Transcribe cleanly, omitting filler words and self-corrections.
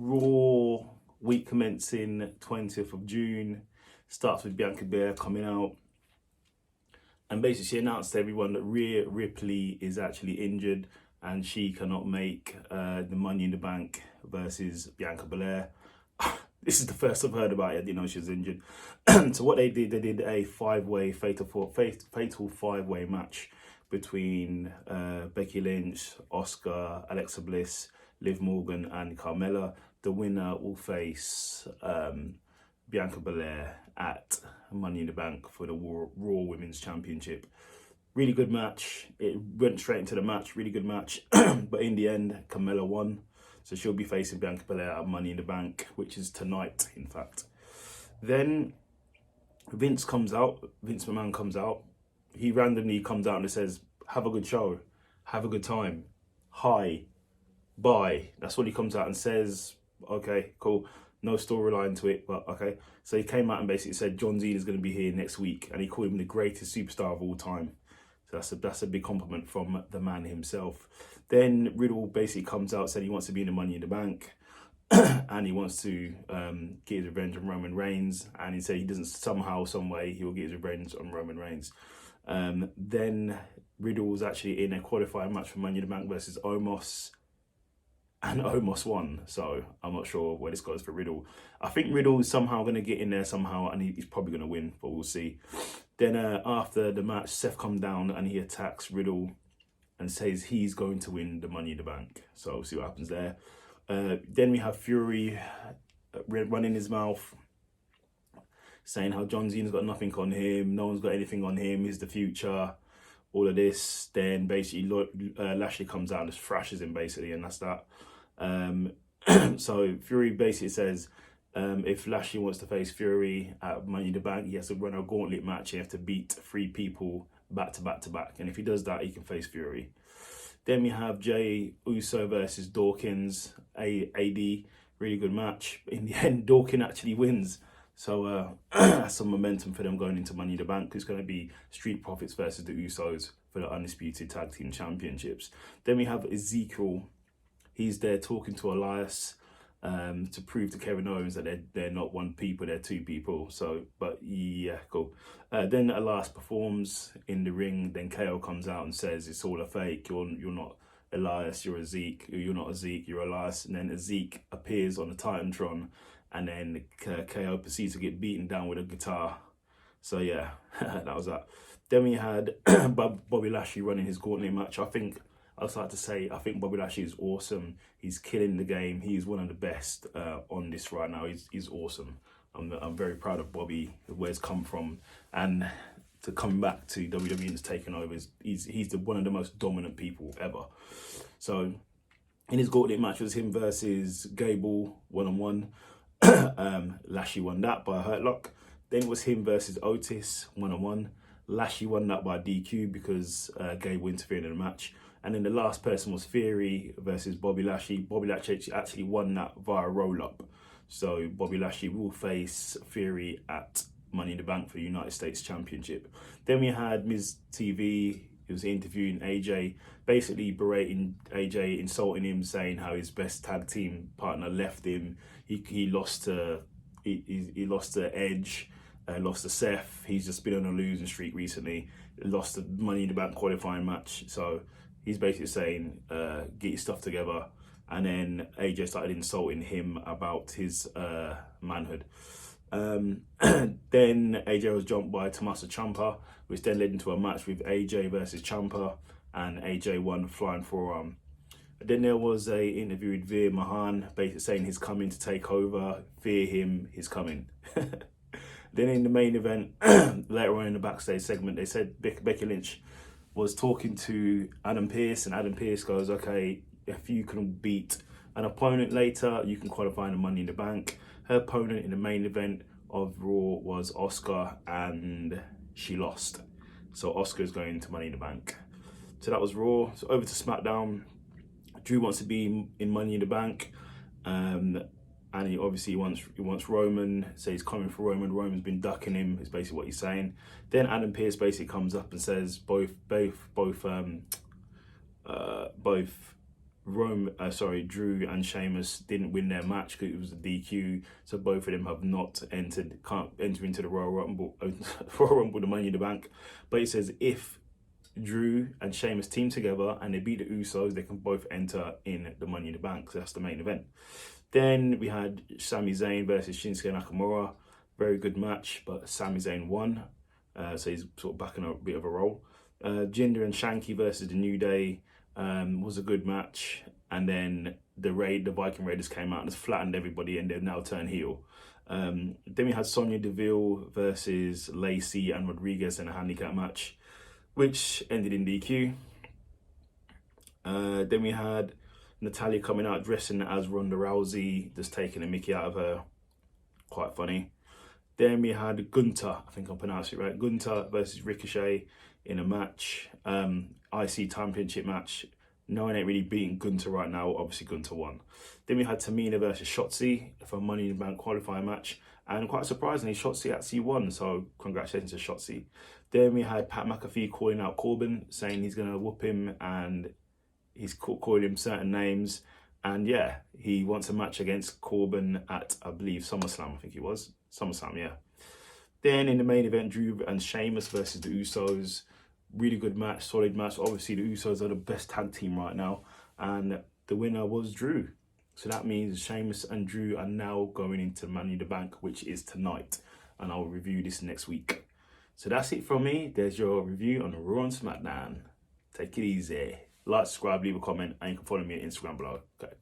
Raw week commencing 20th of June. Starts with Bianca Belair coming out. And basically she announced to everyone that Rhea Ripley is actually injured and she cannot make the Money in the Bank versus Bianca Belair. This is the first I've heard about it. I didn't know she was injured. So what they did a five-way fatal five-way match between Becky Lynch, Asuka, Alexa Bliss, Liv Morgan and Carmella. The winner will face Bianca Belair at Money in the Bank for the Raw Women's Championship. Really good match. It went straight into the match. Really good match. But in the end, Carmella won. So she'll be facing Bianca Belair at Money in the Bank, which is tonight, in fact. Then Vince McMahon comes out. He randomly comes out and says, have a good show. Have a good time. Hi. Bye. That's what he comes out and says. Okay, cool. No storyline to it, but okay. So he came out and basically said John Cena is going to be here next week, and he called him the greatest superstar of all time. So that's a big compliment from the man himself. Then Riddle basically comes out, said he wants to be in the Money in the Bank, and he wants to get his revenge on Roman Reigns, and he said he doesn't somehow, some way, he will get his revenge on Roman Reigns. Then Riddle was actually in a qualifying match for Money in the Bank versus Omos, and Omos won, so I'm not sure where this goes for Riddle. I think Riddle is somehow going to get in there somehow, and he's probably going to win, but we'll see. Then after the match, Seth comes down and he attacks Riddle and says he's going to win the Money in the Bank. So we'll see what happens there. Then we have Fury running his mouth, saying how John Cena's got nothing on him, no one's got anything on him, he's the future, all of this. Then basically Lashley comes out and just thrashes him basically, and that's that. So Fury basically says if Lashley wants to face Fury at Money in the Bank, he has to run a gauntlet match. He has to beat 3 people back to back to back, and if he does that, he can face Fury. Then we have Jey Uso versus Dawkins, AD, really good match. In the end, Dawkins actually wins. So that's some momentum for them going into Money in the Bank. It's going to be Street Profits versus the Usos for the Undisputed Tag Team Championships. Then we have Ezekiel. He's there talking to Elias to prove to Kevin Owens that they're not one people, they're 2 people. So, but yeah, cool. Then Elias performs in the ring. Then KO comes out and says it's all a fake. You're not Elias, you're Zeke. You're not Zeke, you're Elias. And then Zeke appears on the Titantron, and then KO proceeds to get beaten down with a guitar. So yeah, that was that. Then we had Bobby Lashley running his gauntlet match. I think Bobby Lashley is awesome. He's killing the game. He's one of the best on this right now. He's awesome. I'm very proud of Bobby, where he's come from, and to come back to WWE and taking over. He's one of the most dominant people ever. So in his gauntlet match was him versus Gable 1-on-1. Lashley won that by a hurt lock. Then it was him versus Otis 1-on-1. Lashley won that by DQ because Gable interfered in the match. And then the last person was Theory versus Bobby Lashley. Bobby Lashley actually won that via roll-up. So Bobby Lashley will face Theory at Money in the Bank for the United States Championship. Then we had Miz TV. He was interviewing AJ, basically berating AJ, insulting him, saying how his best tag team partner left him. He lost to Edge, lost to Seth. He's just been on a losing streak recently. Lost the Money in the Bank qualifying match. So he's basically saying, get your stuff together. And then AJ started insulting him about his manhood. Then AJ was jumped by Tommaso Ciampa, which then led into a match with AJ versus Ciampa, and AJ won flying forearm. Then there was a interview with Veer Mahan, basically saying he's coming to take over. Fear him, he's coming. Then in the main event, later on in the backstage segment, they said Becky Lynch was talking to Adam Pearce, and Adam Pearce goes, okay, if you can beat an opponent later, you can qualify in the Money in the Bank. Her opponent in the main event of Raw was Asuka, and she lost. So Asuka is going to Money in the Bank. So that was Raw. So over to SmackDown. Drew wants to be in Money in the Bank. And he obviously wants Roman, so he's coming for Roman. Roman's been ducking him, is basically what he's saying. Then Adam Pearce basically comes up and says both Drew and Sheamus didn't win their match because it was a DQ. So both of them have can't enter into the Royal Rumble, Royal Rumble, the Money in the Bank. But it says if Drew and Sheamus team together and they beat the Usos, they can both enter in the Money in the Bank. So that's the main event. Then we had Sami Zayn versus Shinsuke Nakamura. Very good match, but Sami Zayn won. So he's sort of back in a bit of a role. Jinder and Shanky versus the New Day was a good match. And then the Viking Raiders came out and just flattened everybody, and they've now turned heel. Then we had Sonya Deville versus Lacey and Rodriguez in a handicap match, which ended in DQ. Then we had Natalya coming out dressing as Ronda Rousey, just taking a mickey out of her. Quite funny. Then we had Gunther, I think I'll pronounce it right, Gunther versus Ricochet in a match, IC Championship match. No one ain't really beating Gunther right now, obviously Gunther won. Then we had Tamina versus Shotzi for a Money in the Bank qualifying match, and quite surprisingly, Shotzi actually won, so congratulations to Shotzi. Then we had Pat McAfee calling out Corbin, saying he's going to whoop him, and he's calling him certain names. And yeah, he wants a match against Corbin at, I believe, SummerSlam, I think it was. SummerSlam, yeah. Then in the main event, Drew and Sheamus versus the Usos. Really good match, solid match. Obviously, the Usos are the best tag team right now. And the winner was Drew. So that means Sheamus and Drew are now going into Money in the Bank, which is tonight. And I'll review this next week. So that's it from me. There's your review on Raw and Smackdown. Take it easy. Like, subscribe, leave a comment, and you can follow me on Instagram below. Okay.